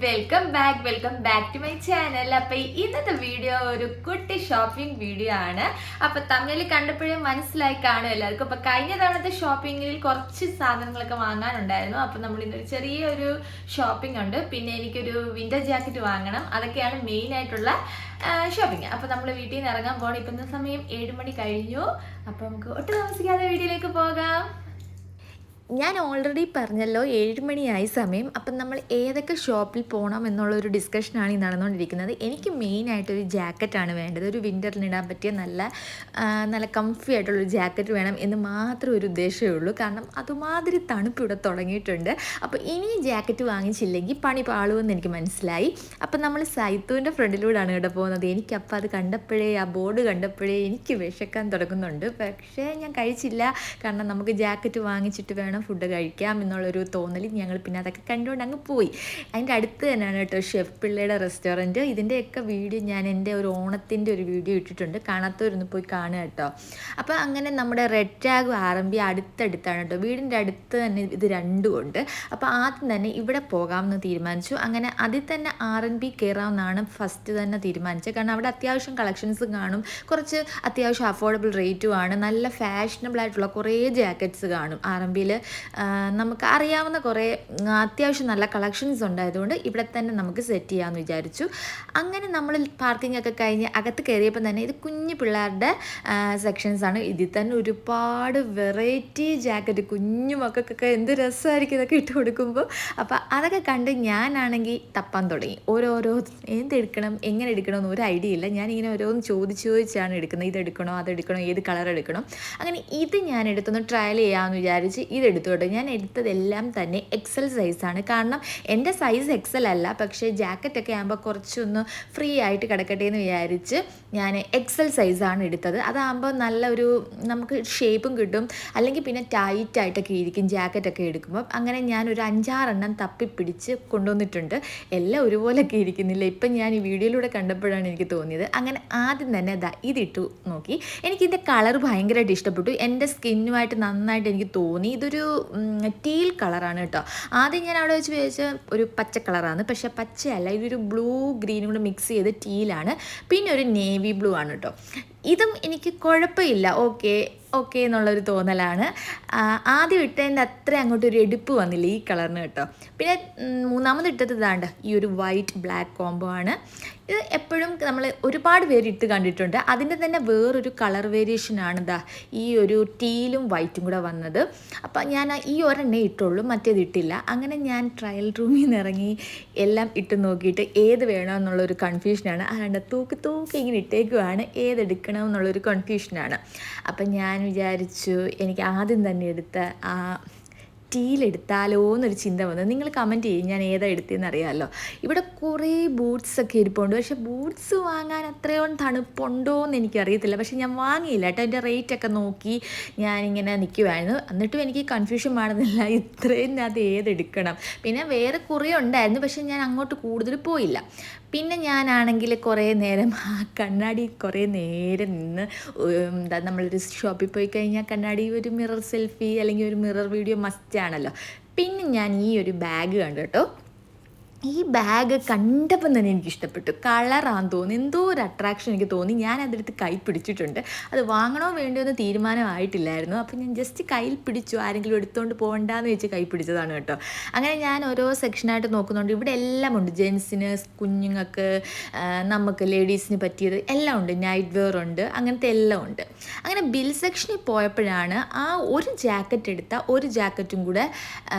Welcome back to my channel. അപ്പൊ ഇന്നത്തെ video ഒരു കുട്ടി ഷോപ്പിംഗ് വീഡിയോ ആണ്. അപ്പൊ തമിഴിൽ കണ്ടപ്പോഴേ മനസ്സിലായി കാണും എല്ലാവർക്കും. അപ്പൊ കഴിഞ്ഞ തവണത്തെ ഷോപ്പിങ്ങിൽ കുറച്ച് സാധനങ്ങളൊക്കെ വാങ്ങാനുണ്ടായിരുന്നു. അപ്പൊ നമ്മൾ ഇന്നൊരു ചെറിയൊരു ഷോപ്പിംഗ് ഉണ്ട്. പിന്നെ എനിക്കൊരു വിന്റർ ജാക്കറ്റ് വാങ്ങണം. അതൊക്കെയാണ് മെയിൻ ആയിട്ടുള്ള ഷോപ്പിംഗ്. അപ്പൊ നമ്മൾ വീട്ടിൽ നിന്ന് ഇറങ്ങാൻ പോകണം. ഇപ്പം സമയം 7 മണി കഴിഞ്ഞു. അപ്പൊ നമുക്ക് ഒട്ടും താമസിക്കാതെ വീഡിയോയിലേക്ക് പോകാം. ഞാൻ ഓൾറെഡി പറഞ്ഞല്ലോ 7 മണിയായി സമയം. അപ്പം നമ്മൾ ഏതൊക്കെ ഷോപ്പിൽ പോകണം എന്നുള്ളൊരു ഡിസ്കഷനാണ് ഈ നടന്നുകൊണ്ടിരിക്കുന്നത്. എനിക്ക് മെയിനായിട്ടൊരു ജാക്കറ്റാണ് വേണ്ടത്. ഒരു വിൻ്ററിനിടാൻ പറ്റിയ നല്ല കംഫി ആയിട്ടുള്ളൊരു ജാക്കറ്റ് വേണം എന്ന് മാത്രം ഒരു ഉദ്ദേശമേ ഉള്ളൂ. കാരണം അതുമാതിരി തണുപ്പ് ഇവിടെ തുടങ്ങിയിട്ടുണ്ട്. അപ്പോൾ ഇനി ജാക്കറ്റ് വാങ്ങിച്ചില്ലെങ്കിൽ പണി പാളുമെന്ന് എനിക്ക് മനസ്സിലായി. അപ്പം നമ്മൾ സൈത്തുവിൻ്റെ ഫ്രണ്ടിലൂടെയാണ് ഇവിടെ പോകുന്നത്. എനിക്കപ്പോൾ അത് കണ്ടപ്പോഴേ, ആ ബോർഡ് കണ്ടപ്പോഴേ എനിക്ക് വിശക്കാൻ തുടങ്ങുന്നുണ്ട്. പക്ഷേ ഞാൻ കഴിച്ചില്ല. കാരണം നമുക്ക് ജാക്കറ്റ് വാങ്ങിച്ചിട്ട് വേണം ഫുഡ് കഴിക്കാം എന്നുള്ളൊരു തോന്നലിൽ ഞങ്ങൾ പിന്നെ അതൊക്കെ കണ്ടുകൊണ്ട് അങ്ങ് പോയി. അതിൻ്റെ അടുത്ത് തന്നെയാണ് കേട്ടോ ഷെഫ് പിള്ളയുടെ റെസ്റ്റോറൻറ്റ്. ഇതിൻ്റെയൊക്കെ വീഡിയോ ഞാൻ എൻ്റെ ഒരു ഓണത്തിൻ്റെ ഒരു വീഡിയോ ഇട്ടിട്ടുണ്ട്. കാണാത്തവരൊന്ന് പോയി കാണുക കേട്ടോ. അപ്പോൾ അങ്ങനെ നമ്മുടെ റെഡ് ടാഗും RMB അടുത്തടുത്താണ് കേട്ടോ. വീടിൻ്റെ അടുത്ത് തന്നെ ഇത് രണ്ടും ഉണ്ട്. അപ്പോൾ ആദ്യം തന്നെ ഇവിടെ പോകാമെന്ന് തീരുമാനിച്ചു. അങ്ങനെ അതിൽ തന്നെ RMB കയറാമെന്നാണ് ഫസ്റ്റ് തന്നെ തീരുമാനിച്ചത്. കാരണം അവിടെ അത്യാവശ്യം കളക്ഷൻസും കാണും, കുറച്ച് അത്യാവശ്യം അഫോർഡബിൾ റേറ്റുമാണ്, നല്ല ഫാഷനബിൾ ആയിട്ടുള്ള കുറേ ജാക്കറ്റ്സ് കാണും. RMBയിൽ നമുക്ക് അറിയാവുന്ന കുറേ അത്യാവശ്യം നല്ല കളക്ഷൻസ് ഉണ്ടായതുകൊണ്ട് ഇവിടെ തന്നെ നമുക്ക് സെറ്റ് ചെയ്യാമെന്ന് വിചാരിച്ചു. അങ്ങനെ നമ്മൾ പാർക്കിംഗ് ഒക്കെ കഴിഞ്ഞ് അകത്ത് കയറിയപ്പോൾ തന്നെ ഇത് കുഞ്ഞു പിള്ളേരുടെ സെക്ഷൻസാണ്. ഇതിൽ തന്നെ ഒരുപാട് വെറൈറ്റി ജാക്കറ്റ്, കുഞ്ഞു മക്കൾക്കൊക്കെ എന്ത് രസമായിരിക്കും ഇതൊക്കെ ഇട്ട് കൊടുക്കുമ്പോൾ. അപ്പോൾ അതൊക്കെ കണ്ട് ഞാനാണെങ്കിൽ തപ്പാൻ തുടങ്ങി. ഓരോരോ എന്തെടുക്കണം, എങ്ങനെ എടുക്കണം എന്ന് ഒരു ഐഡിയ ഇല്ല. ഞാനിങ്ങനെ ഓരോന്ന് ചോദിച്ചാണ് എടുക്കുന്നത്. ഇതെടുക്കണോ, അതെടുക്കണോ, ഏത് കളർ എടുക്കണം. അങ്ങനെ ഇത് ഞാൻ എടുത്തൊന്ന് ട്രയൽ ചെയ്യാമെന്ന് വിചാരിച്ച് ഇതെടുത്തു കേട്ടോ. ഞാൻ എടുത്തതെല്ലാം തന്നെ XL സൈസാണ്. കാരണം എൻ്റെ സൈസ് XL അല്ല, പക്ഷേ ജാക്കറ്റൊക്കെ ആകുമ്പോൾ കുറച്ചൊന്ന് ഫ്രീ ആയിട്ട് കിടക്കട്ടെ എന്ന് വിചാരിച്ച് ഞാൻ XL സൈസാണ് എടുത്തത്. അതാകുമ്പോൾ നല്ലൊരു നമുക്ക് ഷേപ്പും കിട്ടും, അല്ലെങ്കിൽ പിന്നെ ടൈറ്റായിട്ടൊക്കെ ഇരിക്കും ജാക്കറ്റൊക്കെ എടുക്കുമ്പോൾ. അങ്ങനെ ഞാനൊരു 5-6 എണ്ണം തപ്പിപ്പിടിച്ച് കൊണ്ടുവന്നിട്ടുണ്ട്. എല്ലാം ഒരുപോലെയൊക്കെ ഇരിക്കുന്നില്ല. ഇപ്പം ഞാൻ ഈ വീഡിയോയിലൂടെ കണ്ടപ്പോഴാണ് എനിക്ക് തോന്നിയത്. അങ്ങനെ ആദ്യം തന്നെ ഇതിട്ടു നോക്കി. എനിക്കിതിൻ്റെ കളർ ഭയങ്കരമായിട്ട് ഇഷ്ടപ്പെട്ടു. എൻ്റെ സ്കിന്നുമായിട്ട് നന്നായിട്ട് എനിക്ക് തോന്നി. ഇതൊരു ടീൽ കളറാണ് കേട്ടോ. ആദ്യം ഞാൻ അവിടെ വെച്ച് വിചാരിച്ച ഒരു പച്ച കളറാണ്, പക്ഷേ പച്ചയല്ല, ഇതൊരു ബ്ലൂ ഗ്രീനും കൂടെ മിക്സ് ചെയ്ത് ടീലാണ്. പിന്നെ ഒരു നേവി ബ്ലൂ ആണ് കേട്ടോ. ഇതും എനിക്ക് കുഴപ്പമില്ല, ഓക്കെ എന്നുള്ളൊരു തോന്നലാണ്. ആദ്യം ഇട്ടതിൻ്റെ അത്ര അങ്ങോട്ടൊരു എടുപ്പ് വന്നില്ല ഈ കളറിന് കേട്ടോ. പിന്നെ മൂന്നാമത് ഇട്ടത് ഇതാണ്ട് ഈ ഒരു വൈറ്റ് ബ്ലാക്ക് കോംബോ ആണ്. ഇത് എപ്പോഴും നമ്മൾ ഒരുപാട് പേര് ഇട്ട് കണ്ടിട്ടുണ്ട്. അതിൻ്റെ തന്നെ വേറൊരു കളർ വേരിയേഷനാണ് ഈ ഒരു ടീലും വൈറ്റും കൂടെ വന്നത്. അപ്പം ഞാൻ ഈ ഒരെണ്ണേ ഇട്ടുള്ളൂ, മറ്റേത് ഇട്ടില്ല. അങ്ങനെ ഞാൻ ട്രയൽ റൂമിൽ നിന്ന് ഇറങ്ങി എല്ലാം ഇട്ട് നോക്കിയിട്ട് ഏത് വേണോ എന്നുള്ളൊരു കൺഫ്യൂഷനാണ്. അതുകൊണ്ട് തൂക്കി ഇങ്ങനെ ഇട്ടേക്കുവാണ്, ഏതെടുക്കണം എന്നുള്ളൊരു കൺഫ്യൂഷനാണ്. അപ്പം ഞാൻ വിചാരിച്ചു എനിക്ക് ആദ്യം തന്നെ എടുത്ത ആ ടീലെടുത്താലോ എന്നൊരു ചിന്ത വന്നു. നിങ്ങൾ കമൻറ്റ് ചെയ്യും ഞാൻ ഏതാ എടുത്തതെന്ന് അറിയാമല്ലോ. ഇവിടെ കുറേ ബൂട്ട്സൊക്കെ ഇരിപ്പുണ്ട്. പക്ഷേ ബൂട്ട്സ് വാങ്ങാൻ അത്രയോളം തണുപ്പുണ്ടോ എന്ന് എനിക്കറിയത്തില്ല. പക്ഷേ ഞാൻ വാങ്ങിയില്ല കേട്ടോ. അതിൻ്റെ റേറ്റൊക്കെ നോക്കി ഞാനിങ്ങനെ നിൽക്കുമായിരുന്നു. എന്നിട്ടും എനിക്ക് കൺഫ്യൂഷൻ മാറുന്നില്ല, ഇത്രയും അത് ഏതെടുക്കണം. പിന്നെ വേറെ കുറേ ഉണ്ടായിരുന്നു, പക്ഷേ ഞാൻ അങ്ങോട്ട് കൂടുതൽ പോയില്ല. പിന്നെ ഞാനാണെങ്കിൽ കുറേ നേരം ആ കണ്ണാടി കുറേ നേരം നിന്ന് നമ്മളൊരു ഷോപ്പിൽ പോയി കഴിഞ്ഞാൽ കണ്ണാടി ഒരു മിറർ സെൽഫി അല്ലെങ്കിൽ ഒരു മിറർ വീഡിയോ മസ്റ്റ് ആണല്ലോ. പിന്നെ ഞാൻ ഈ ഒരു ബാഗ് കണ്ടു കേട്ടോ. ഈ ബാഗ് കണ്ടപ്പം തന്നെ എനിക്ക് ഇഷ്ടപ്പെട്ടു. കളറാന്ന് തോന്നി, എന്തോ ഒരു അട്രാക്ഷൻ എനിക്ക് തോന്നി. ഞാൻ അതെടുത്ത് കൈ പിടിച്ചിട്ടുണ്ട്. അത് വാങ്ങണോ വേണ്ടോ എന്ന് തീരുമാനമായിട്ടില്ലായിരുന്നു. അപ്പോൾ ഞാൻ ജസ്റ്റ് കയ്യിൽ പിടിച്ചു, ആരെങ്കിലും എടുത്തുകൊണ്ട് പോകണ്ടെന്ന് വെച്ച് കൈ പിടിച്ചതാണ് കേട്ടോ. അങ്ങനെ ഞാൻ ഓരോ സെക്ഷനായിട്ട് നോക്കുന്നുണ്ട്. ഇവിടെ എല്ലാം ഉണ്ട്, ജെൻസിന്, കുഞ്ഞുങ്ങൾക്ക്, നമുക്ക് ലേഡീസിന് പറ്റിയത് എല്ലാം ഉണ്ട്. നൈറ്റ് വെയർ ഉണ്ട്, അങ്ങനത്തെ എല്ലാം ഉണ്ട്. അങ്ങനെ ബിൽ സെക്ഷനിൽ പോയപ്പോഴാണ് ആ ഒരു ജാക്കറ്റ് എടുത്ത ഒരു ജാക്കറ്റും കൂടെ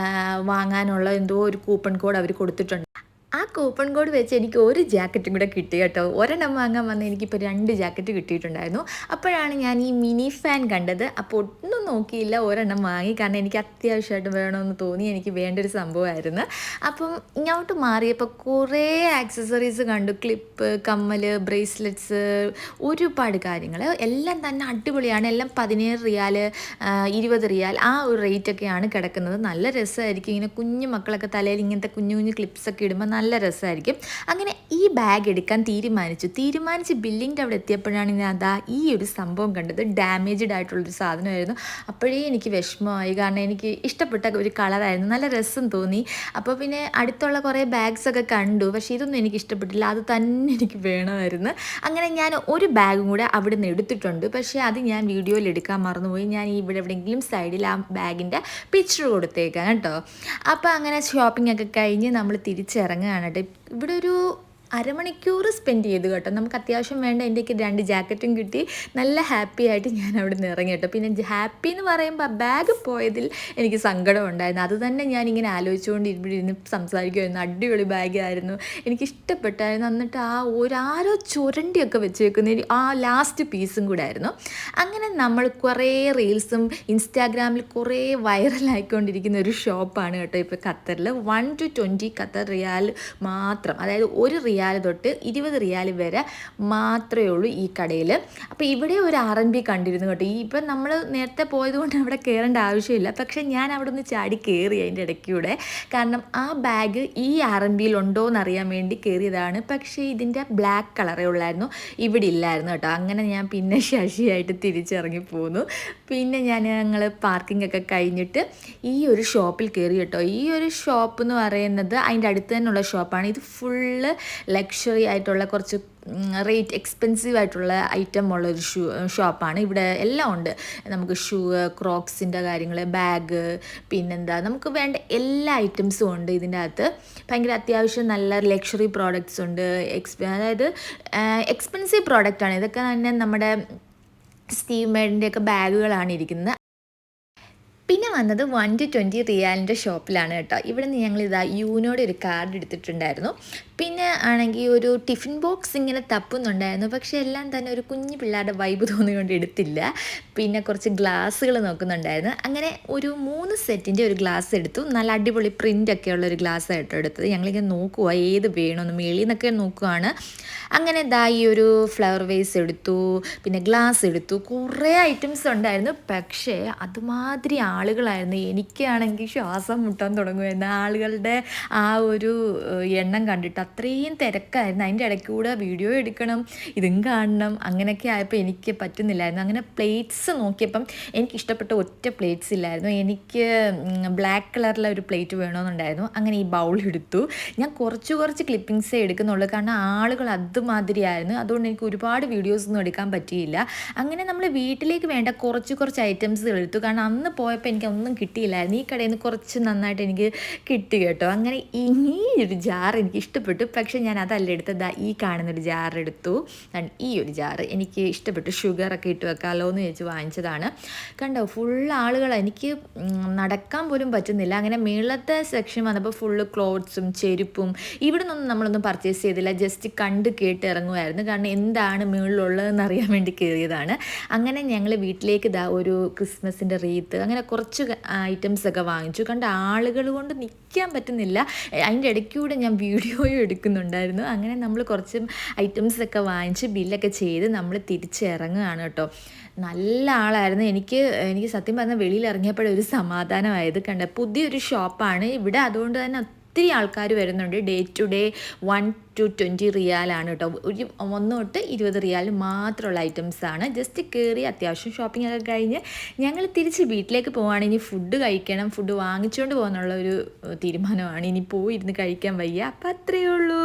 വാങ്ങാനുള്ള എന്തോ ഒരു കൂപ്പൺ കോഡ് അവർ കൊടുത്തിട്ടുണ്ട്. ആ കൂപ്പൺ കോഡ് വെച്ച് എനിക്ക് ഒരു ജാക്കറ്റും കൂടെ കിട്ടി കേട്ടോ. ഒരെണ്ണം വാങ്ങാൻ വന്ന് എനിക്കിപ്പോൾ 2 ജാക്കറ്റ് കിട്ടിയിട്ടുണ്ടായിരുന്നു. അപ്പോഴാണ് ഞാൻ ഈ മിനി ഫാൻ കണ്ടത്. അപ്പോൾ ഒന്നും നോക്കിയില്ല, ഒരെണ്ണം വാങ്ങി. കാരണം എനിക്ക് അത്യാവശ്യമായിട്ട് വേണമെന്ന് തോന്നി, എനിക്ക് വേണ്ടൊരു സംഭവമായിരുന്നു. അപ്പം ഇങ്ങോട്ട് മാറിയപ്പോൾ കുറേ ആക്സസറീസ് കണ്ടു. ക്ലിപ്പ്, കമ്മൽ, ബ്രേസ്ലെറ്റ്സ്, ഒരുപാട് കാര്യങ്ങൾ. എല്ലാം തന്നെ അടിപൊളിയാണ്. എല്ലാം 17 റിയാൽ, 20 റിയാൽ ആ ഒരു റേറ്റൊക്കെയാണ് കിടക്കുന്നത്. നല്ല രസമായിരിക്കും. ഇങ്ങനെ കുഞ്ഞു മക്കളൊക്കെ തലയിൽ ഇങ്ങനത്തെ കുഞ്ഞു ക്ലിപ്സൊക്കെ ഇടുമ്പോൾ നല്ല രസമായിരിക്കും. അങ്ങനെ ഈ ബാഗ് എടുക്കാൻ തീരുമാനിച്ച് ബില്ലിൻ്റെ അവിടെ എത്തിയപ്പോഴാണ് ഞാൻ അതാ ഈ ഒരു സംഭവം കണ്ടത്. ഡാമേജ്ഡ് ആയിട്ടുള്ളൊരു സാധനമായിരുന്നു. അപ്പോഴേ എനിക്ക് വിഷമമായി, കാരണം എനിക്ക് ഇഷ്ടപ്പെട്ട ഒരു കളറായിരുന്നു, നല്ല രസം തോന്നി. അപ്പോൾ പിന്നെ അടുത്തുള്ള കുറേ ബാഗ്സൊക്കെ കണ്ടു, പക്ഷേ ഇതൊന്നും എനിക്ക് ഇഷ്ടപ്പെട്ടില്ല, അത് തന്നെ എനിക്ക് വേണമായിരുന്നു. അങ്ങനെ ഞാൻ ഒരു ബാഗും കൂടെ അവിടെ നിന്ന് എടുത്തിട്ടുണ്ട്, പക്ഷേ അത് ഞാൻ വീഡിയോയിൽ എടുക്കാൻ മറന്നുപോയി. ഞാൻ ഇവിടെ എവിടെയെങ്കിലും സൈഡിൽ ആ ബാഗിൻ്റെ പിക്ചർ കൊടുത്തേക്കാം കേട്ടോ. അപ്പോൾ അങ്ങനെ ഷോപ്പിംഗ് ഒക്കെ കഴിഞ്ഞ് നമ്മൾ തിരിച്ചിറങ്ങുകയാണ് കേട്ടോ. ഇവിടെ ഒരു അരമണിക്കൂർ സ്പെൻഡ് ചെയ്തു കേട്ടോ. നമുക്ക് അത്യാവശ്യം വേണ്ട എൻ്റെക്ക് 2 ജാക്കറ്റും കിട്ടി. നല്ല ഹാപ്പി ആയിട്ട് ഞാൻ അവിടെ നിന്ന് ഇറങ്ങി കേട്ടോ. പിന്നെ ഹാപ്പി എന്ന് പറയുമ്പോൾ ബാഗ് പോയതിൽ എനിക്ക് സങ്കടം ഉണ്ടായിരുന്നു. അത് തന്നെ ഞാനിങ്ങനെ ആലോചിച്ചുകൊണ്ട് ഇവിടെ ഇരുന്ന് സംസാരിക്കുമായിരുന്നു. അടിപൊളി ബാഗായിരുന്നു, എനിക്കിഷ്ടപ്പെട്ടായിരുന്നു. എന്നിട്ട് ആരോ ചുരണ്ടിയൊക്കെ വെച്ചേക്കുന്ന ആ ലാസ്റ്റ് പീസും കൂടെ ആയിരുന്നു. അങ്ങനെ നമ്മൾ കുറേ റീൽസും ഇൻസ്റ്റാഗ്രാമിൽ കുറേ വൈറലായിക്കൊണ്ടിരിക്കുന്ന ഒരു ഷോപ്പാണ് കേട്ടോ ഇപ്പോൾ ഖത്തറിൽ. 1 to 20 ഖത്തർ റിയാൽ മാത്രം, അതായത് 1 റിയാൽ തൊട്ട് 20 റിയാൽ വരെ മാത്രമേ ഉള്ളൂ ഈ കടയിൽ. അപ്പോൾ ഇവിടെ ഒരു R&B കണ്ടിരുന്നു കേട്ടോ. ഇപ്പം നമ്മൾ നേരത്തെ പോയതുകൊണ്ട് അവിടെ കയറേണ്ട ആവശ്യമില്ല, പക്ഷേ ഞാൻ അവിടെ ഒന്ന് ചാടി കയറി അതിൻ്റെ ഇടയ്ക്കൂടെ. കാരണം ആ ബാഗ് ഈ R&Bയിൽ ഉണ്ടോ എന്നറിയാൻ വേണ്ടി കയറിയതാണ്. പക്ഷേ ഇതിൻ്റെ ബ്ലാക്ക് കളറേ ഉള്ളായിരുന്നു, ഇവിടെ ഇല്ലായിരുന്നു കേട്ടോ. അങ്ങനെ ഞാൻ പിന്നെ ശശിയായിട്ട് തിരിച്ചിറങ്ങി പോന്നു. പിന്നെ ഞങ്ങൾ പാർക്കിംഗ് ഒക്കെ കഴിഞ്ഞിട്ട് ഈ ഒരു ഷോപ്പിൽ കയറി കേട്ടോ. ഈ ഒരു ഷോപ്പ് എന്ന് പറയുന്നത് അതിൻ്റെ അടുത്ത് തന്നെയുള്ള ഷോപ്പാണ്. ഇത് ഫുള്ള് ലക്ഷറി ആയിട്ടുള്ള കുറച്ച് റേറ്റ് എക്സ്പെൻസീവ് ആയിട്ടുള്ള ഐറ്റം ഉള്ളൊരു ഷോപ്പാണ്. ഇവിടെ എല്ലാം ഉണ്ട്. നമുക്ക് ഷൂ, ക്രോക്സിൻ്റെ കാര്യങ്ങൾ, ബാഗ്, പിന്നെന്താ നമുക്ക് വേണ്ട എല്ലാ ഐറ്റംസും ഉണ്ട് ഇതിൻ്റെ അകത്ത്. ഭയങ്കര അത്യാവശ്യം നല്ല ലക്ഷറി പ്രോഡക്റ്റ്സ് ഉണ്ട്. അതായത് എക്സ്പെൻസീവ് പ്രോഡക്റ്റാണ് ഇതൊക്കെ. തന്നെ നമ്മുടെ സ്റ്റീവ് മേഡിൻ്റെയൊക്കെ ബാഗുകളാണ് ഇരിക്കുന്നത്. പിന്നെ വന്നത് 1 to 20 റിയാലിൻ്റെ ഷോപ്പിലാണ് കേട്ടോ. ഇവിടെ നിന്ന് ഞങ്ങളിതാ യൂനോടെ ഒരു കാർഡ് എടുത്തിട്ടുണ്ടായിരുന്നു. പിന്നെ ആണെങ്കിൽ ഒരു ടിഫിൻ ബോക്സ് ഇങ്ങനെ തപ്പുന്നുണ്ടായിരുന്നു, പക്ഷേ എല്ലാം തന്നെ ഒരു കുഞ്ഞു പിള്ളേരുടെ വൈബ് തോന്നിക്കൊണ്ട് എടുത്തില്ല. പിന്നെ കുറച്ച് ഗ്ലാസ്സുകൾ നോക്കുന്നുണ്ടായിരുന്നു. അങ്ങനെ ഒരു 3 സെറ്റിൻ്റെ ഒരു ഗ്ലാസ് എടുത്തു. നല്ല അടിപൊളി പ്രിൻ്റൊക്കെ ഉള്ളൊരു ഗ്ലാസ് ആയിട്ടോ എടുത്തത്. ഞങ്ങളിങ്ങനെ നോക്കുക ഏത് വേണമെന്ന്, മേളിൽ നിന്നൊക്കെ നോക്കുകയാണ്. അങ്ങനെ ഇതാ ഈ ഒരു ഫ്ലവർ വേസ് എടുത്തു, പിന്നെ ഗ്ലാസ് എടുത്തു. കുറേ ഐറ്റംസ് ഉണ്ടായിരുന്നു, പക്ഷേ അതുമാതിരി ആളുകളായിരുന്നു. എനിക്കാണെങ്കിൽ ശ്വാസം മുട്ടാൻ തുടങ്ങുമായിരുന്നു ആളുകളുടെ ആ ഒരു എണ്ണം കണ്ടിട്ട്. അത്രയും തിരക്കായിരുന്നു. അതിൻ്റെ ഇടയ്ക്ക് കൂടെ വീഡിയോ എടുക്കണം, ഇതും കാണണം, അങ്ങനെയൊക്കെ ആയപ്പോൾ എനിക്ക് പറ്റുന്നില്ലായിരുന്നു. അങ്ങനെ പ്ലേറ്റ്സ് നോക്കിയപ്പം എനിക്ക് ഇഷ്ടപ്പെട്ട ഒറ്റ പ്ലേറ്റ്സ് ഇല്ലായിരുന്നു. എനിക്ക് ബ്ലാക്ക് കളറിലെ ഒരു പ്ലേറ്റ് വേണമെന്നുണ്ടായിരുന്നു. അങ്ങനെ ഈ ബൗൾ എടുത്തു. ഞാൻ കുറച്ച് ക്ലിപ്പിങ്സേ എടുക്കുന്നുള്ളൂ, കാരണം ആളുകൾ അതുമാതിരിയായിരുന്നു. അതുകൊണ്ട് എനിക്ക് ഒരുപാട് വീഡിയോസൊന്നും എടുക്കാൻ പറ്റിയില്ല. അങ്ങനെ നമ്മൾ വീട്ടിലേക്ക് വേണ്ട കുറച്ച് ഐറ്റംസുകൾ എടുത്തു. കാരണം അന്ന് പോയപ്പോൾ എനിക്കൊന്നും കിട്ടിയില്ലായിരുന്നു. ഈ കടയിൽ നിന്ന് കുറച്ച് നന്നായിട്ട് എനിക്ക് കിട്ടി കേട്ടോ. അങ്ങനെ ഈ ഒരു ജാർ എനിക്ക് ഇഷ്ടപ്പെട്ടു, പക്ഷേ ഞാൻ അതല്ല എടുത്തത്. ഈ കാണുന്നൊരു ജാർ എടുത്തു. ഈ ഒരു ജാറ് എനിക്ക് ഇഷ്ടപ്പെട്ടു. ഷുഗറൊക്കെ ഇട്ട് വെക്കാമല്ലോ എന്ന് ചോദിച്ച് വാങ്ങിച്ചതാണ്. കണ്ടോ ഫുൾ ആളുകളാണ്, എനിക്ക് നടക്കാൻ പോലും പറ്റുന്നില്ല. അങ്ങനെ മേളത്തെ സെക്ഷൻ വന്നപ്പോൾ ഫുള്ള് ക്ലോത്ത്സും ചെരുപ്പും. ഇവിടെ നിന്നൊന്നും നമ്മളൊന്നും പർച്ചേസ് ചെയ്തില്ല, ജസ്റ്റ് കണ്ട് കേട്ട് ഇറങ്ങുമായിരുന്നു. കാരണം എന്താണ് മുകളിലുള്ളതെന്ന് അറിയാൻ വേണ്ടി കയറിയതാണ്. അങ്ങനെ ഞങ്ങൾ വീട്ടിലേക്ക് ഒരു ക്രിസ്മസിൻ്റെ റീത്ത്, അങ്ങനെ കുറച്ച് ഐറ്റംസൊക്കെ വാങ്ങിച്ചു. കണ്ട ആളുകൾ കൊണ്ട് നിൽക്കാൻ പറ്റുന്നില്ല. അതിൻ്റെ ഇടയ്ക്കൂടെ ഞാൻ വീഡിയോയും എടുക്കുന്നുണ്ടായിരുന്നു. അങ്ങനെ നമ്മൾ കുറച്ച് ഐറ്റംസൊക്കെ വാങ്ങിച്ച് ബില്ലൊക്കെ ചെയ്ത് നമ്മൾ തിരിച്ചിറങ്ങുകയാണ് കേട്ടോ. നല്ല ആളായിരുന്നു. എനിക്ക് സത്യം പറഞ്ഞാൽ വെളിയിൽ ഇറങ്ങിയപ്പോഴേ ഒരു സമാധാനമായത്. കണ്ട പുതിയൊരു ഷോപ്പാണ് ഇവിടെ, അതുകൊണ്ട് തന്നെ ഒത്തിരി ആൾക്കാർ വരുന്നുണ്ട്. ഡേ ടു ഡേ 1 to 20 റിയാലാണ് കേട്ടോ. 1 തൊട്ട് 20 റിയാൽ മാത്രമുള്ള ഐറ്റംസാണ്. ജസ്റ്റ് കയറി അത്യാവശ്യം ഷോപ്പിംഗ് ഒക്കെ കഴിഞ്ഞ് ഞങ്ങൾ തിരിച്ച് വീട്ടിലേക്ക് പോവുകയാണ്. ഇനി ഫുഡ് കഴിക്കണം, ഫുഡ് വാങ്ങിച്ചുകൊണ്ട് പോകാനുള്ള ഒരു തീരുമാനമാണ്. ഇനി പോയിരുന്ന് കഴിക്കാൻ വയ്യ. അപ്പം അത്രയേ ഉള്ളൂ.